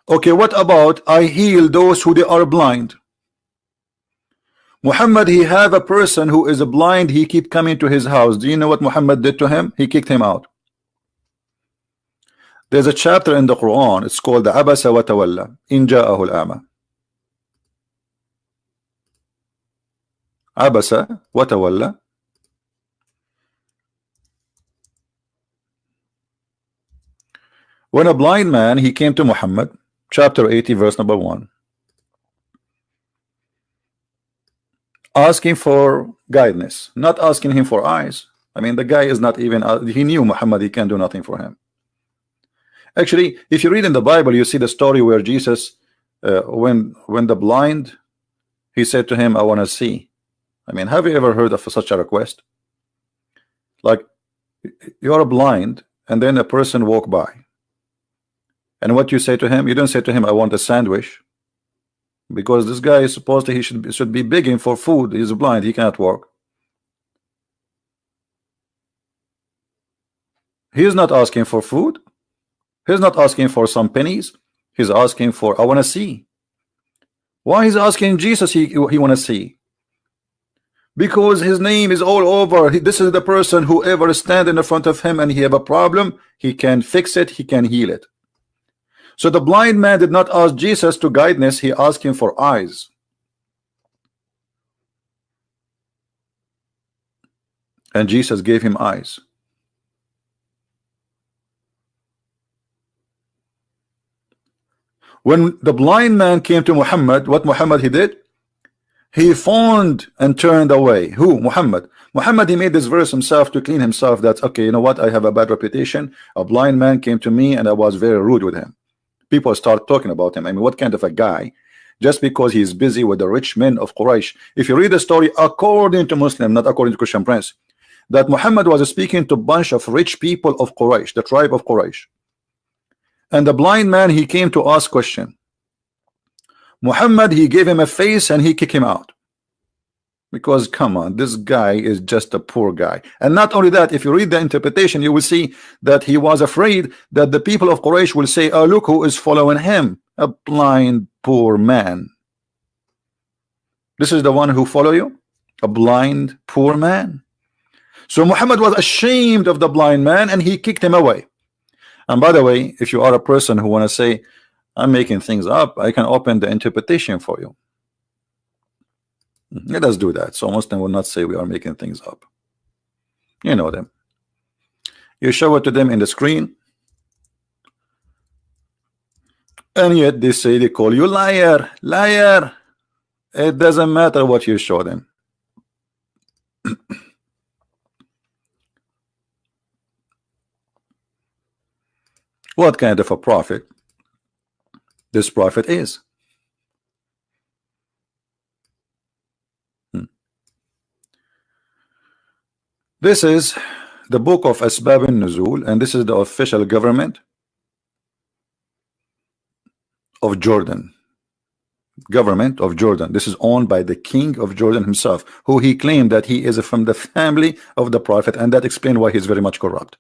Okay, what about I heal those who they are blind? Muhammad, he have a person who is blind, he keep coming to his house. Do you know what Muhammad did to him? He kicked him out. There's a chapter in the Quran, it's called the Abasa wa Tawalla in Ja'ahu al-A'ma. Abasa wa Tawalla. When a blind man, he came to Muhammad, chapter 80, verse number 1, asking for guidance, not asking him for eyes. I mean, the guy is not even, he knew Muhammad, he can do nothing for him. Actually, if you read in the Bible, you see the story where Jesus, when the blind, he said to him, I want to see. I mean, have you ever heard of such a request? Like, you are blind, and then a person walk by. And what you say to him, you don't say to him, I want a sandwich. Because this guy is supposed to, he should be begging for food. He's blind, he cannot walk. He is not asking for food. He's not asking for some pennies. He's asking for, I want to see. Why he's asking Jesus he want to see? Because his name is all over. This is the person, whoever stand in front of him and he have a problem, he can fix it, he can heal it. So the blind man did not ask Jesus to guidance, he asked him for eyes. And Jesus gave him eyes. When the blind man came to Muhammad, what Muhammad he did? He fawned and turned away. Who? Muhammad. Muhammad, he made this verse himself to clean himself. That's okay, you know what? I have a bad reputation. A blind man came to me and I was very rude with him. People start talking about him. I mean, what kind of a guy? Just because he's busy with the rich men of Quraysh. If you read the story according to Muslim, not according to Christian Prince, that Muhammad was speaking to a bunch of rich people of Quraysh, the tribe of Quraysh. And the blind man, he came to ask question. Muhammad, he gave him a face and he kicked him out. Because come on, this guy is just a poor guy. And not only that, if you read the interpretation, you will see that he was afraid that the people of Quraysh will say, oh, look who is following him, a blind poor man. This is the one who follow you, a blind poor man. So Muhammad was ashamed of the blind man and he kicked him away. And by the way, if you are a person who want to say, I'm making things up, I can open the interpretation for you. Let us do that. So Muslim will not say we are making things up. You know them. You show it to them in the screen. And yet they say, they call you liar, liar. It doesn't matter what you show them. What kind of a prophet this prophet is? This is the book of Asbab al-Nuzul, and this is the official government of Jordan. Government of Jordan. This is owned by the king of Jordan himself, who he claimed that he is from the family of the prophet, and that explains why he's very much corrupt.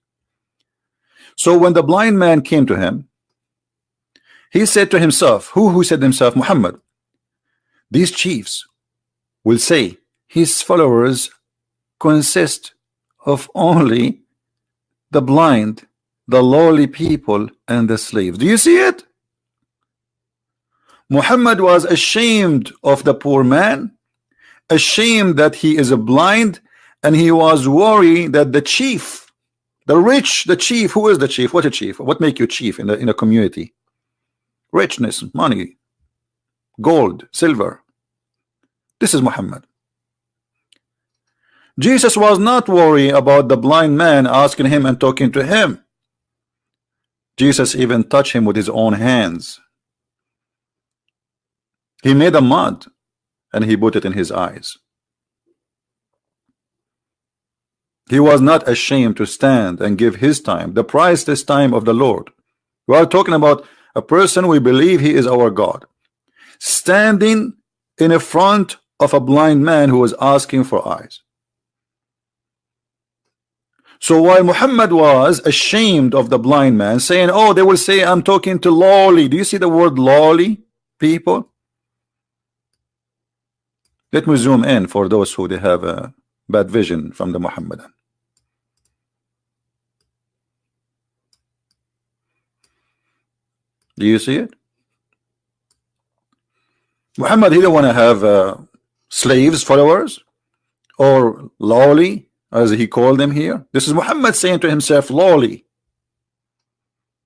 So when the blind man came to him, he said to himself, who said to himself? Muhammad. These chiefs will say his followers consist of only the blind, the lowly people, and the slaves. Do you see it? Muhammad was ashamed of the poor man, ashamed that he is blind, and he was worried that the chief, the rich, the chief, who is the chief? What a chief? What make you chief in a community? Richness, money, gold, silver. This is Muhammad. Jesus was not worried about the blind man asking him and talking to him. Jesus even touched him with his own hands. He made a mud and he put it in his eyes. He was not ashamed to stand and give his time, the priceless time of the Lord. We are talking about a person we believe he is our God, standing in front of a blind man who was asking for eyes. So while Muhammad was ashamed of the blind man, saying, oh, they will say I'm talking to lowly. Do you see the word lowly, people? Let me zoom in for those who they have a bad vision from the Muhammadan. Do you see it? Muhammad, he don't want to have slaves, followers, or lowly, as he called them here. This is Muhammad saying to himself lowly,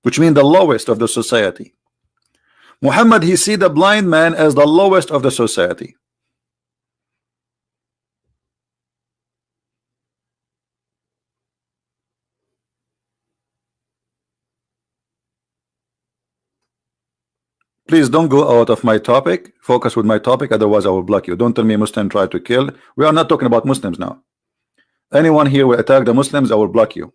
which means the lowest of the society. Muhammad, he see the blind man as the lowest of the society. Please don't go out of my topic. Focus with my topic, otherwise I will block you. Don't tell me Muslim try to kill. We are not talking about Muslims now. Anyone here will attack the Muslims, I will block you.